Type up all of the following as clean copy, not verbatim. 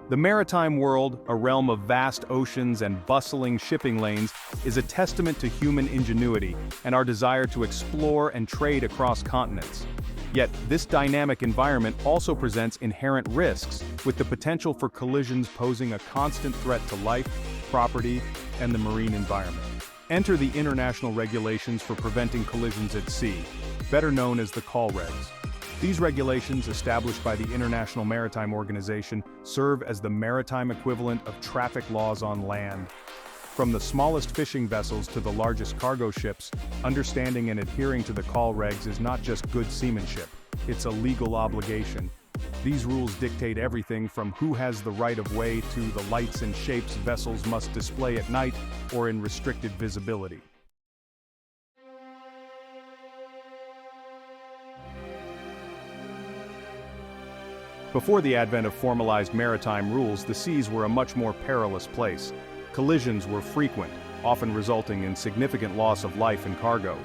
The maritime world, a realm of vast oceans and bustling shipping lanes, is a testament to human ingenuity and our desire to explore and trade across continents. Yet, this dynamic environment also presents inherent risks, with the potential for collisions posing a constant threat to life, property, and the marine environment. Enter the international regulations for preventing collisions at sea, better known as the COLREGs. These regulations, established by the International Maritime Organization, serve as the maritime equivalent of traffic laws on land. From the smallest fishing vessels to the largest cargo ships, understanding and adhering to the COLREGs is not just good seamanship, it's a legal obligation. These rules dictate everything from who has the right of way to the lights and shapes vessels must display at night or in restricted visibility. Before the advent of formalized maritime rules, the seas were a much more perilous place. Collisions were frequent, often resulting in significant loss of life and cargo.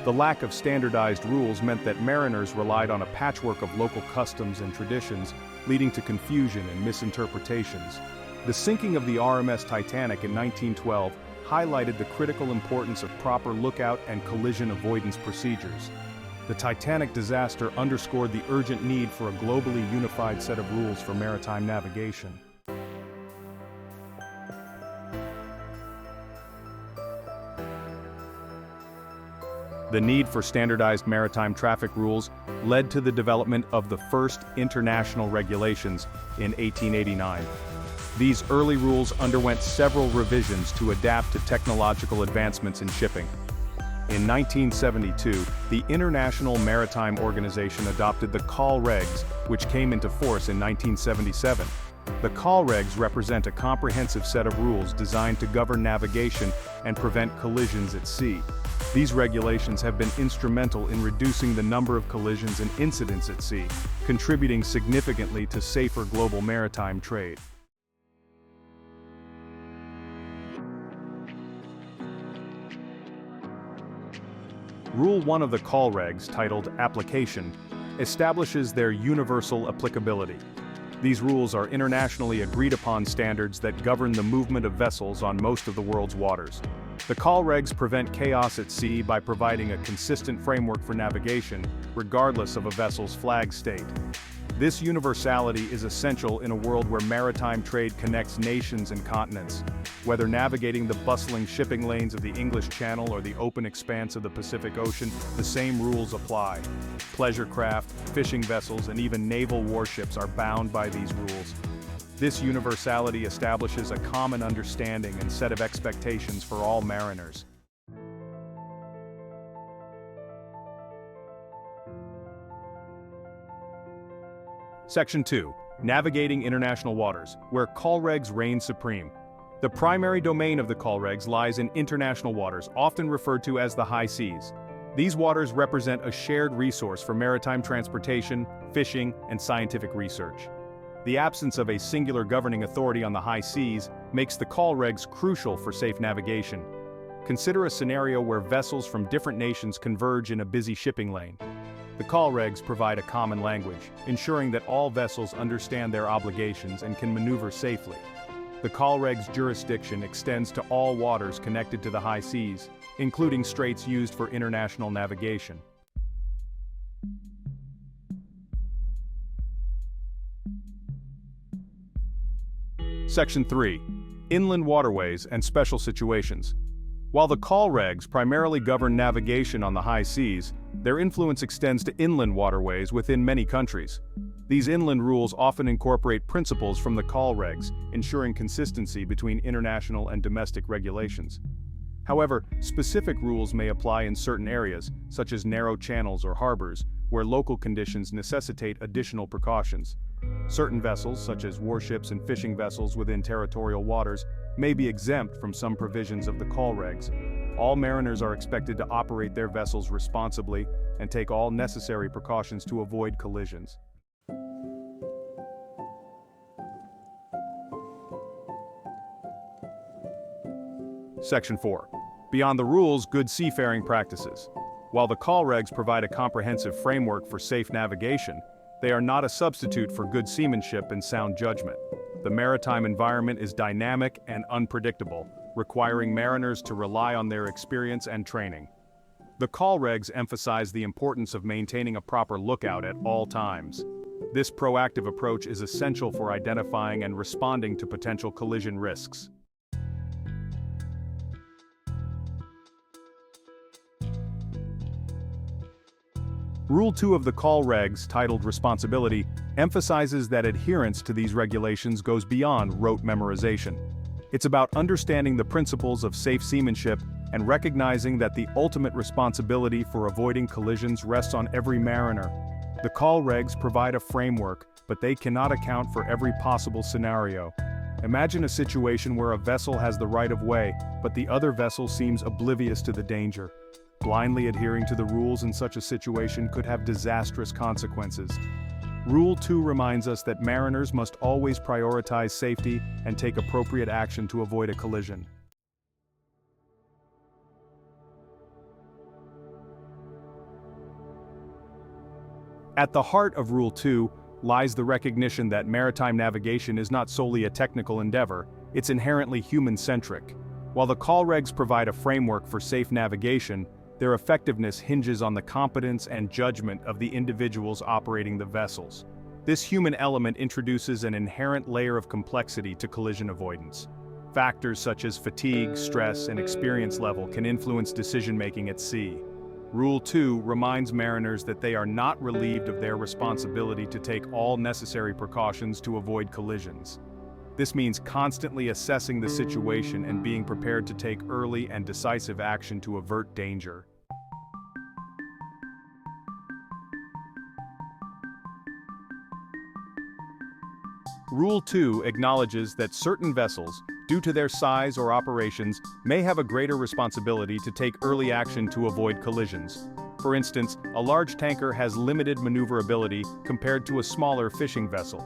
The lack of standardized rules meant that mariners relied on a patchwork of local customs and traditions, leading to confusion and misinterpretations. The sinking of the RMS Titanic in 1912 highlighted the critical importance of proper lookout and collision avoidance procedures. The Titanic disaster underscored the urgent need for a globally unified set of rules for maritime navigation. The need for standardized maritime traffic rules led to the development of the first international regulations in 1889. These early rules underwent several revisions to adapt to technological advancements in shipping. In 1972, the International Maritime Organization adopted the COLREGs, which came into force in 1977. The COLREGs represent a comprehensive set of rules designed to govern navigation and prevent collisions at sea. These regulations have been instrumental in reducing the number of collisions and incidents at sea, contributing significantly to safer global maritime trade. Rule 1 of the COLREGs, titled Application, establishes their universal applicability. These rules are internationally agreed-upon standards that govern the movement of vessels on most of the world's waters. The COLREGs prevent chaos at sea by providing a consistent framework for navigation, regardless of a vessel's flag state. This universality is essential in a world where maritime trade connects nations and continents. Whether navigating the bustling shipping lanes of the English Channel or the open expanse of the Pacific Ocean, the same rules apply. Pleasure craft, fishing vessels, and even naval warships are bound by these rules. This universality establishes a common understanding and set of expectations for all mariners. Section 2. Navigating international waters, where COLREGs reign supreme. The primary domain of the COLREGs lies in international waters, often referred to as the high seas. These waters represent a shared resource for maritime transportation, fishing, and scientific research. The absence of a singular governing authority on the high seas makes the COLREGs crucial for safe navigation. Consider a scenario where vessels from different nations converge in a busy shipping lane. The COLREGs provide a common language, ensuring that all vessels understand their obligations and can maneuver safely. The COLREGs' jurisdiction extends to all waters connected to the high seas, including straits used for international navigation. Section 3. Inland waterways and special situations. While the COLREGs primarily govern navigation on the high seas, their influence extends to inland waterways within many countries. These inland rules often incorporate principles from the COLREGs, ensuring consistency between international and domestic regulations. However, specific rules may apply in certain areas, such as narrow channels or harbors, where local conditions necessitate additional precautions. Certain vessels, such as warships and fishing vessels within territorial waters, may be exempt from some provisions of the COLREGs. All mariners are expected to operate their vessels responsibly and take all necessary precautions to avoid collisions. Section 4. Beyond the rules, good seafaring practices. While the COLREGs provide a comprehensive framework for safe navigation, they are not a substitute for good seamanship and sound judgment. The maritime environment is dynamic and unpredictable, requiring mariners to rely on their experience and training. The COLREGs emphasize the importance of maintaining a proper lookout at all times. This proactive approach is essential for identifying and responding to potential collision risks. Rule 2 of the COLREGs, titled Responsibility, emphasizes that adherence to these regulations goes beyond rote memorization. It's about understanding the principles of safe seamanship and recognizing that the ultimate responsibility for avoiding collisions rests on every mariner. The COLREGs provide a framework, but they cannot account for every possible scenario. Imagine a situation where a vessel has the right of way, but the other vessel seems oblivious to the danger. Blindly adhering to the rules in such a situation could have disastrous consequences. Rule 2 reminds us that mariners must always prioritize safety and take appropriate action to avoid a collision. At the heart of Rule 2 lies the recognition that maritime navigation is not solely a technical endeavor, it's inherently human-centric. While the COLREGs provide a framework for safe navigation, their effectiveness hinges on the competence and judgment of the individuals operating the vessels. This human element introduces an inherent layer of complexity to collision avoidance. Factors such as fatigue, stress, and experience level can influence decision-making at sea. Rule 2 reminds mariners that they are not relieved of their responsibility to take all necessary precautions to avoid collisions. This means constantly assessing the situation and being prepared to take early and decisive action to avert danger. Rule 2 acknowledges that certain vessels, due to their size or operations, may have a greater responsibility to take early action to avoid collisions. For instance, a large tanker has limited maneuverability compared to a smaller fishing vessel.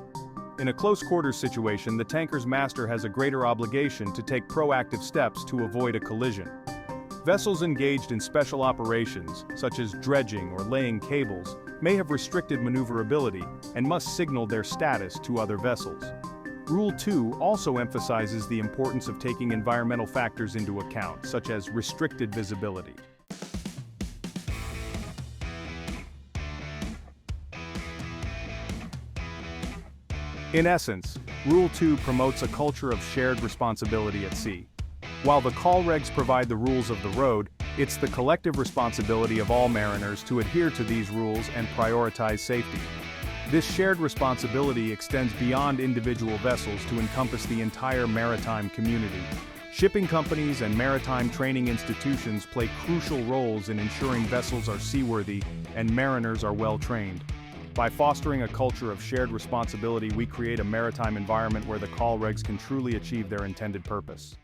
In a close-quarters situation, the tanker's master has a greater obligation to take proactive steps to avoid a collision. Vessels engaged in special operations, such as dredging or laying cables, may have restricted maneuverability and must signal their status to other vessels. Rule 2 also emphasizes the importance of taking environmental factors into account, such as restricted visibility. In essence, Rule 2 promotes a culture of shared responsibility at sea. While the COLREGs provide the rules of the road, it's the collective responsibility of all mariners to adhere to these rules and prioritize safety. This shared responsibility extends beyond individual vessels to encompass the entire maritime community. Shipping companies and maritime training institutions play crucial roles in ensuring vessels are seaworthy and mariners are well trained. By fostering a culture of shared responsibility, we create a maritime environment where the COLREGs can truly achieve their intended purpose.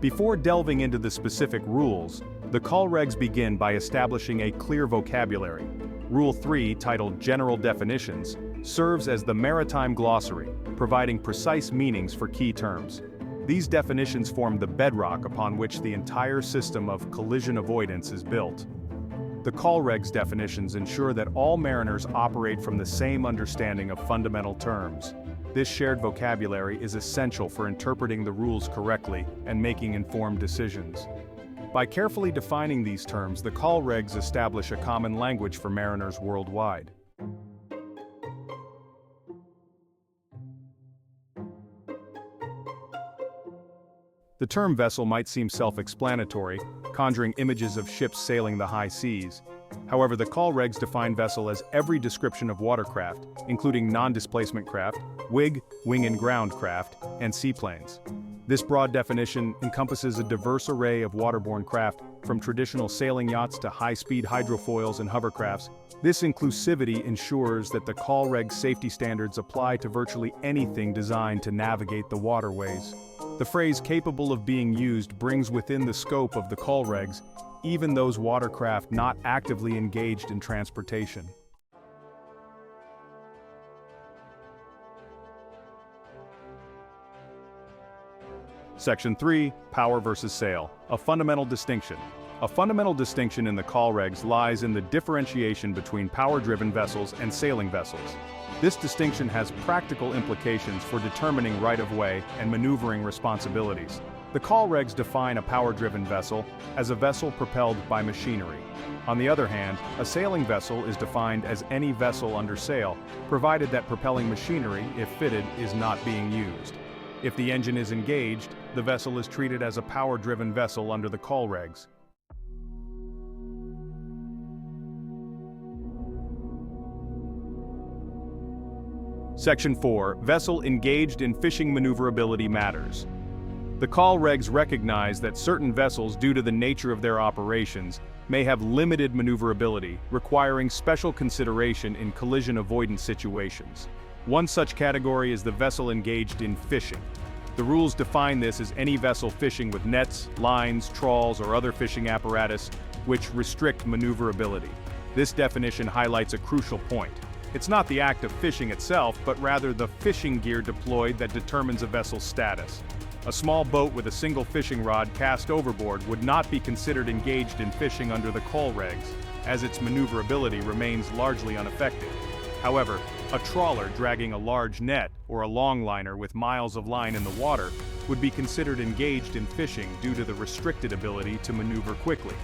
Before delving into the specific rules, the COLREGs begin by establishing a clear vocabulary. Rule 3, titled General Definitions, serves as the maritime glossary, providing precise meanings for key terms. These definitions form the bedrock upon which the entire system of collision avoidance is built. The COLREGs definitions ensure that all mariners operate from the same understanding of fundamental terms. This shared vocabulary is essential for interpreting the rules correctly and making informed decisions. By carefully defining these terms, the COLREGs establish a common language for mariners worldwide. The term vessel might seem self-explanatory, conjuring images of ships sailing the high seas. However, the COLREGs define vessel as every description of watercraft, including non-displacement craft, wing and ground craft, and seaplanes. This broad definition encompasses a diverse array of waterborne craft, from traditional sailing yachts to high-speed hydrofoils and hovercrafts. This inclusivity ensures that the COLREG safety standards apply to virtually anything designed to navigate the waterways. The phrase "capable of being used" brings within the scope of the COLREGs even those watercraft not actively engaged in transportation. Section 3, Power versus Sail, a fundamental distinction. A fundamental distinction in the COLREGs lies in the differentiation between power-driven vessels and sailing vessels. This distinction has practical implications for determining right-of-way and maneuvering responsibilities. The COLREGs define a power-driven vessel as a vessel propelled by machinery. On the other hand, a sailing vessel is defined as any vessel under sail, provided that propelling machinery, if fitted, is not being used. If the engine is engaged, the vessel is treated as a power-driven vessel under the COLREGs. Section 4. Vessel engaged in fishing maneuverability matters. The COLREGs recognize that certain vessels, due to the nature of their operations, may have limited maneuverability, requiring special consideration in collision avoidance situations. One such category is the vessel engaged in fishing. The rules define this as any vessel fishing with nets, lines, trawls, or other fishing apparatus which restrict maneuverability. This definition highlights a crucial point. It's not the act of fishing itself, but rather the fishing gear deployed that determines a vessel's status. A small boat with a single fishing rod cast overboard would not be considered engaged in fishing under the COLREGs, as its maneuverability remains largely unaffected. However, a trawler dragging a large net or a longliner with miles of line in the water would be considered engaged in fishing due to the restricted ability to maneuver quickly.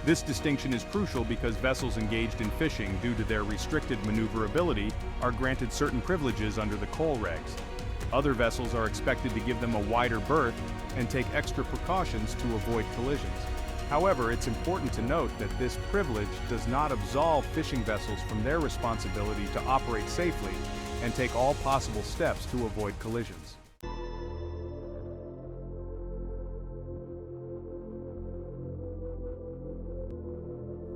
This distinction is crucial because vessels engaged in fishing due to their restricted maneuverability are granted certain privileges under the COLREGs. Other vessels are expected to give them a wider berth and take extra precautions to avoid collisions. However, it's important to note that this privilege does not absolve fishing vessels from their responsibility to operate safely and take all possible steps to avoid collisions.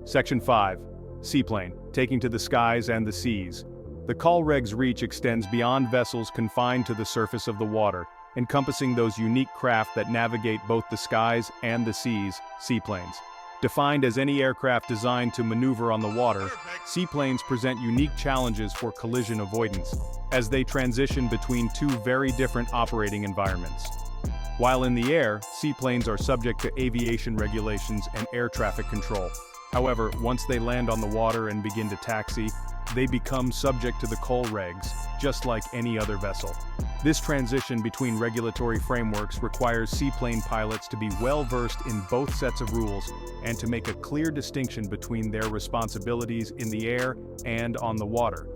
Section 5. Seaplane, taking to the skies and the seas. The COLREGs reach extends beyond vessels confined to the surface of the water, encompassing those unique craft that navigate both the skies and the seas, seaplanes. Defined as any aircraft designed to maneuver on the water, seaplanes present unique challenges for collision avoidance, as they transition between two very different operating environments. While in the air, seaplanes are subject to aviation regulations and air traffic control. However, once they land on the water and begin to taxi, they become subject to the COLREGs, just like any other vessel. This transition between regulatory frameworks requires seaplane pilots to be well-versed in both sets of rules and to make a clear distinction between their responsibilities in the air and on the water.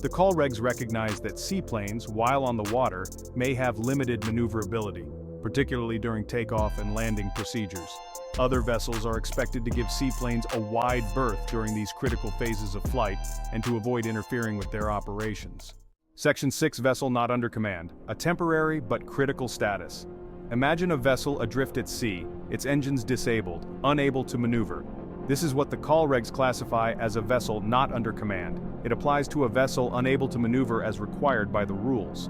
The COLREGs recognize that seaplanes, while on the water, may have limited maneuverability, particularly during takeoff and landing procedures. Other vessels are expected to give seaplanes a wide berth during these critical phases of flight and to avoid interfering with their operations. Section 6. Vessel not under command, a temporary but critical status. Imagine a vessel adrift at sea, its engines disabled, unable to maneuver. This is what the COLREGs classify as a vessel not under command. It applies to a vessel unable to maneuver as required by the rules.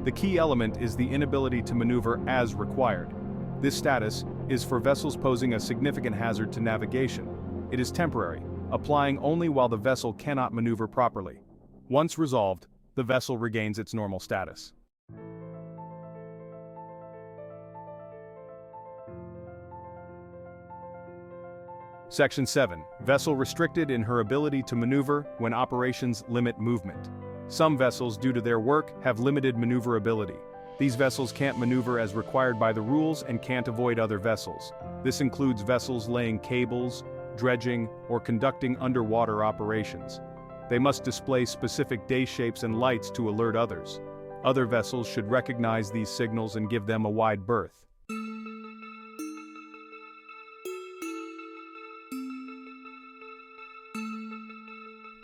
The key element is the inability to maneuver as required. This status is for vessels posing a significant hazard to navigation. It is temporary, applying only while the vessel cannot maneuver properly. Once resolved, the vessel regains its normal status. Section 7. Vessel restricted in her ability to maneuver when operations limit movement. Some vessels, due to their work, have limited maneuverability. These vessels can't maneuver as required by the rules and can't avoid other vessels. This includes vessels laying cables, dredging, or conducting underwater operations. They must display specific day shapes and lights to alert others. Other vessels should recognize these signals and give them a wide berth.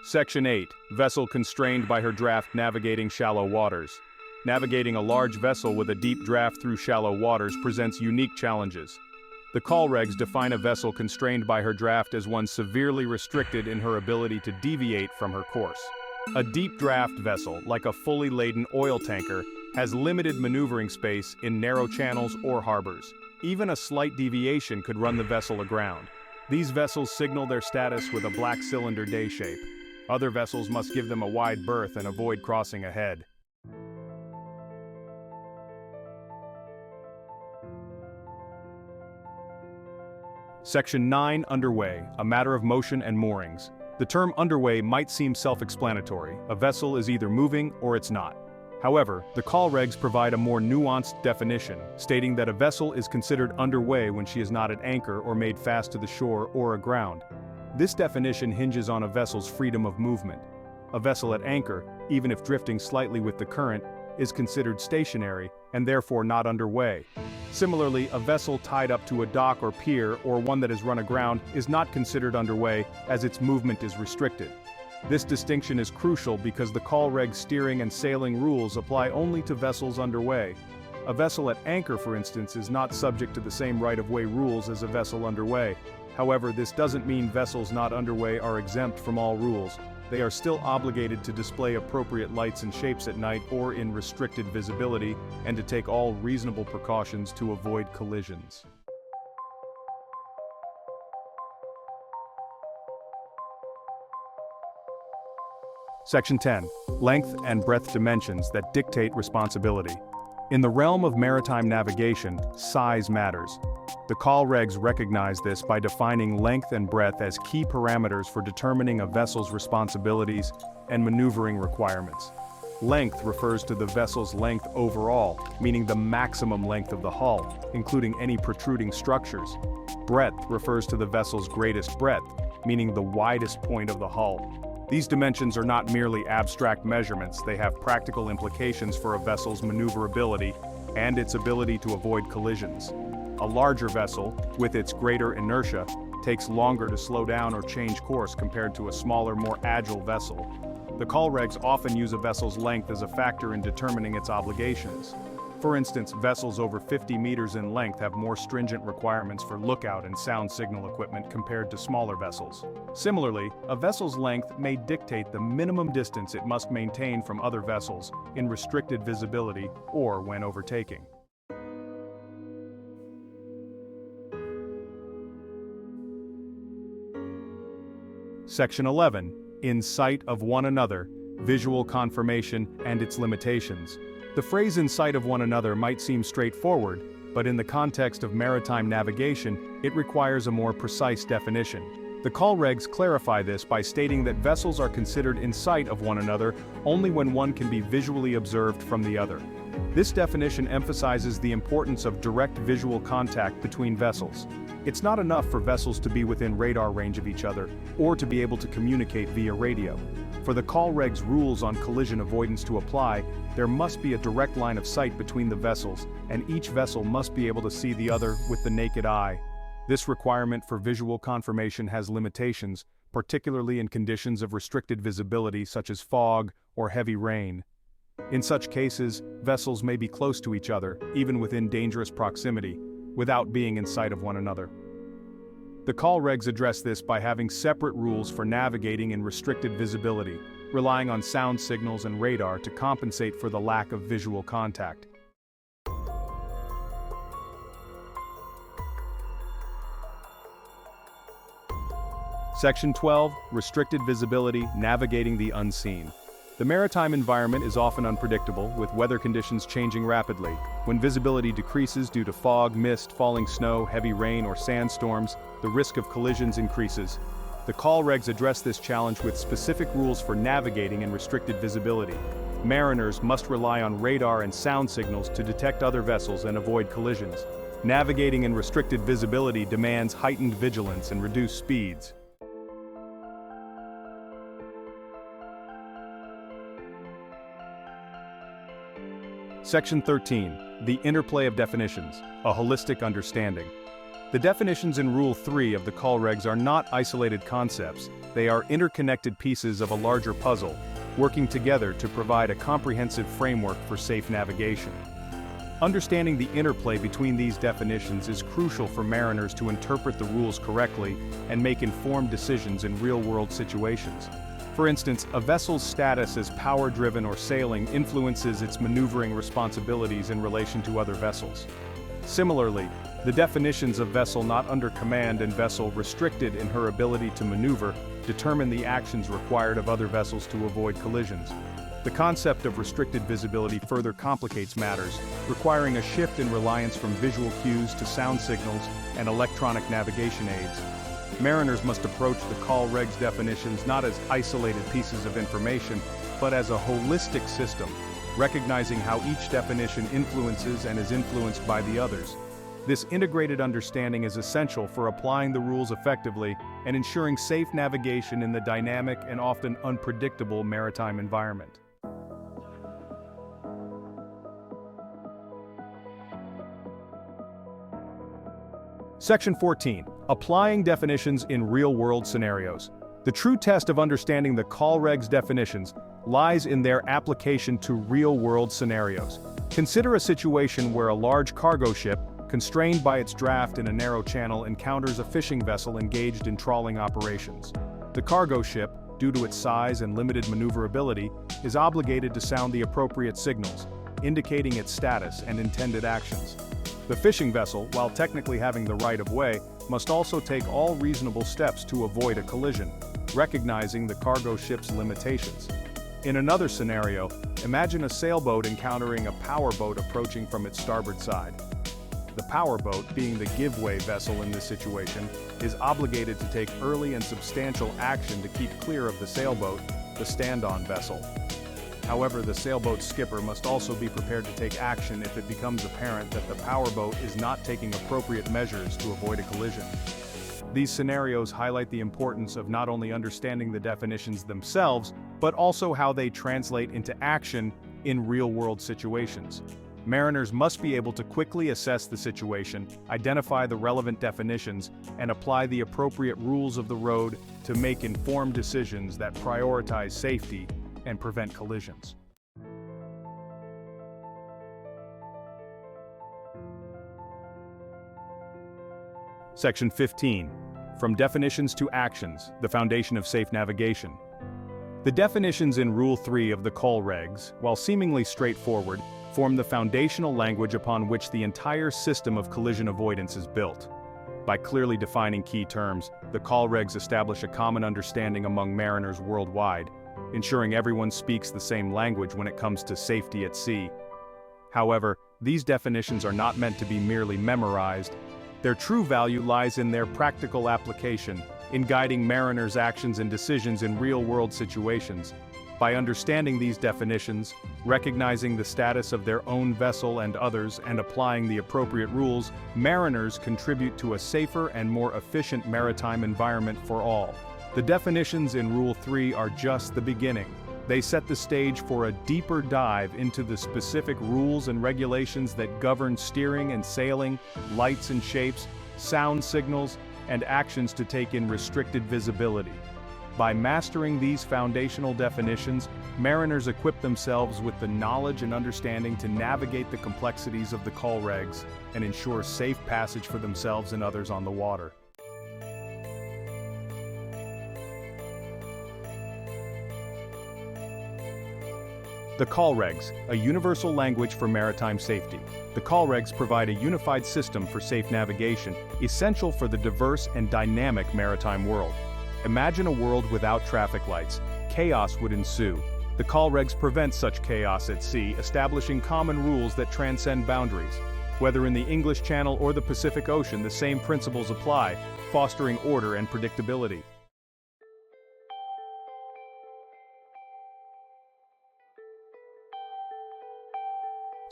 Section 8. Vessel constrained by her draft navigating shallow waters. Navigating a large vessel with a deep draft through shallow waters presents unique challenges. The COLREGs define a vessel constrained by her draft as one severely restricted in her ability to deviate from her course. A deep draft vessel, like a fully laden oil tanker, has limited maneuvering space in narrow channels or harbors. Even a slight deviation could run the vessel aground. These vessels signal their status with a black cylinder day shape. Other vessels must give them a wide berth and avoid crossing ahead. Section 9, Underway, a matter of motion and moorings. The term underway might seem self-explanatory. A vessel is either moving or it's not. However, the COLREGs provide a more nuanced definition, stating that a vessel is considered underway when she is not at anchor or made fast to the shore or aground. This definition hinges on a vessel's freedom of movement. A vessel at anchor, even if drifting slightly with the current, is considered stationary and therefore not underway. Similarly, a vessel tied up to a dock or pier or one that has run aground is not considered underway as its movement is restricted. This distinction is crucial because the COLREG steering and sailing rules apply only to vessels underway. A vessel at anchor, for instance, is not subject to the same right-of-way rules as a vessel underway. However, this doesn't mean vessels not underway are exempt from all rules. They are still obligated to display appropriate lights and shapes at night or in restricted visibility, and to take all reasonable precautions to avoid collisions. Section 10. Length and breadth dimensions that dictate responsibility. In the realm of maritime navigation, size matters. The COLREGs recognize this by defining length and breadth as key parameters for determining a vessel's responsibilities and maneuvering requirements. Length refers to the vessel's length overall, meaning the maximum length of the hull, including any protruding structures. Breadth refers to the vessel's greatest breadth, meaning the widest point of the hull. These dimensions are not merely abstract measurements, they have practical implications for a vessel's maneuverability and its ability to avoid collisions. A larger vessel, with its greater inertia, takes longer to slow down or change course compared to a smaller, more agile vessel. The COLREGs often use a vessel's length as a factor in determining its obligations. For instance, vessels over 50 meters in length have more stringent requirements for lookout and sound signal equipment compared to smaller vessels. Similarly, a vessel's length may dictate the minimum distance it must maintain from other vessels in restricted visibility or when overtaking. Section 11. In sight of one another, visual confirmation and its limitations. The phrase "in sight of one another" might seem straightforward, but in the context of maritime navigation, it requires a more precise definition. The COLREGs clarify this by stating that vessels are considered in sight of one another only when one can be visually observed from the other. This definition emphasizes the importance of direct visual contact between vessels. It's not enough for vessels to be within radar range of each other, or to be able to communicate via radio. For the COLREGs rules on collision avoidance to apply, there must be a direct line of sight between the vessels, and each vessel must be able to see the other with the naked eye. This requirement for visual confirmation has limitations, particularly in conditions of restricted visibility such as fog or heavy rain. In such cases, vessels may be close to each other, even within dangerous proximity, without being in sight of one another. The COLREGs address this by having separate rules for navigating in restricted visibility, relying on sound signals and radar to compensate for the lack of visual contact. Section 12. Restricted visibility, navigating the unseen. The maritime environment is often unpredictable, with weather conditions changing rapidly. When visibility decreases due to fog, mist, falling snow, heavy rain, or sandstorms, the risk of collisions increases. The COLREGs address this challenge with specific rules for navigating in restricted visibility. Mariners must rely on radar and sound signals to detect other vessels and avoid collisions. Navigating in restricted visibility demands heightened vigilance and reduced speeds. Section 13. The interplay of definitions, a holistic understanding. The definitions in Rule 3 of the COLREGs are not isolated concepts, they are interconnected pieces of a larger puzzle, working together to provide a comprehensive framework for safe navigation. Understanding the interplay between these definitions is crucial for mariners to interpret the rules correctly and make informed decisions in real-world situations. For instance, a vessel's status as power-driven or sailing influences its maneuvering responsibilities in relation to other vessels. Similarly, the definitions of vessel not under command and vessel restricted in her ability to maneuver determine the actions required of other vessels to avoid collisions. The concept of restricted visibility further complicates matters, requiring a shift in reliance from visual cues to sound signals and electronic navigation aids. Mariners must approach the COLREGs definitions not as isolated pieces of information, but as a holistic system, recognizing how each definition influences and is influenced by the others. This integrated understanding is essential for applying the rules effectively and ensuring safe navigation in the dynamic and often unpredictable maritime environment. Section 14. Applying definitions in real-world scenarios. The true test of understanding the COLREGs definitions lies in their application to real-world scenarios. Consider a situation where a large cargo ship, constrained by its draft in a narrow channel, encounters a fishing vessel engaged in trawling operations. The cargo ship, due to its size and limited maneuverability, is obligated to sound the appropriate signals, indicating its status and intended actions. The fishing vessel, while technically having the right of way, must also take all reasonable steps to avoid a collision, recognizing the cargo ship's limitations. In another scenario, imagine a sailboat encountering a powerboat approaching from its starboard side. The powerboat, being the give-way vessel in this situation, is obligated to take early and substantial action to keep clear of the sailboat, the stand-on vessel. However, the sailboat skipper must also be prepared to take action if it becomes apparent that the powerboat is not taking appropriate measures to avoid a collision. These scenarios highlight the importance of not only understanding the definitions themselves, but also how they translate into action in real-world situations. Mariners must be able to quickly assess the situation, identify the relevant definitions, and apply the appropriate rules of the road to make informed decisions that prioritize safety and prevent collisions. Section 15. From definitions to actions, the foundation of safe navigation. The definitions in Rule 3 of the COLREGs, while seemingly straightforward, form the foundational language upon which the entire system of collision avoidance is built. By clearly defining key terms, the COLREGs establish a common understanding among mariners worldwide, ensuring everyone speaks the same language when it comes to safety at sea. However, these definitions are not meant to be merely memorized. Their true value lies in their practical application, in guiding mariners' actions and decisions in real-world situations. By understanding these definitions, recognizing the status of their own vessel and others, and applying the appropriate rules, mariners contribute to a safer and more efficient maritime environment for all. The definitions in Rule 3 are just the beginning. They set the stage for a deeper dive into the specific rules and regulations that govern steering and sailing, lights and shapes, sound signals, and actions to take in restricted visibility. By mastering these foundational definitions, mariners equip themselves with the knowledge and understanding to navigate the complexities of the COLREGs and ensure safe passage for themselves and others on the water. The COLREGs, a universal language for maritime safety. The COLREGs provide a unified system for safe navigation, essential for the diverse and dynamic maritime world. Imagine a world without traffic lights. Chaos would ensue. The COLREGs prevent such chaos at sea, establishing common rules that transcend boundaries. Whether in the English Channel or the Pacific Ocean, the same principles apply, fostering order and predictability.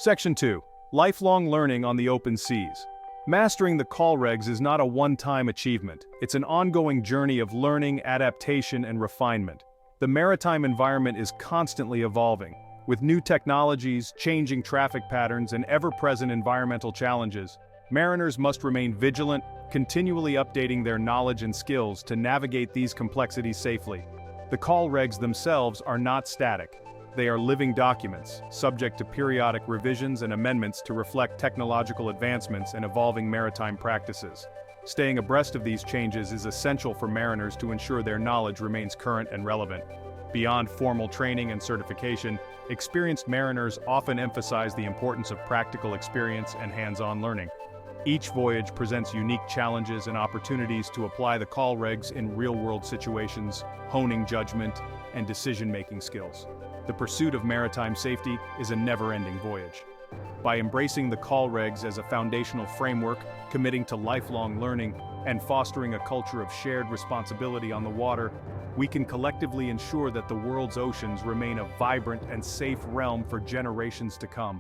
Section 2. Lifelong learning on the open seas. Mastering the COLREGs is not a one-time achievement. It's an ongoing journey of learning, adaptation, and refinement. The maritime environment is constantly evolving, with new technologies, changing traffic patterns, and ever-present environmental challenges. Mariners must remain vigilant, continually updating their knowledge and skills to navigate these complexities safely. The COLREGs themselves are not static. They are living documents, subject to periodic revisions and amendments to reflect technological advancements and evolving maritime practices. Staying abreast of these changes is essential for mariners to ensure their knowledge remains current and relevant. Beyond formal training and certification, experienced mariners often emphasize the importance of practical experience and hands-on learning. Each voyage presents unique challenges and opportunities to apply the COLREGs in real-world situations, honing judgment and decision-making skills. The pursuit of maritime safety is a never-ending voyage. By embracing the COLREGs as a foundational framework, committing to lifelong learning, and fostering a culture of shared responsibility on the water, we can collectively ensure that the world's oceans remain a vibrant and safe realm for generations to come.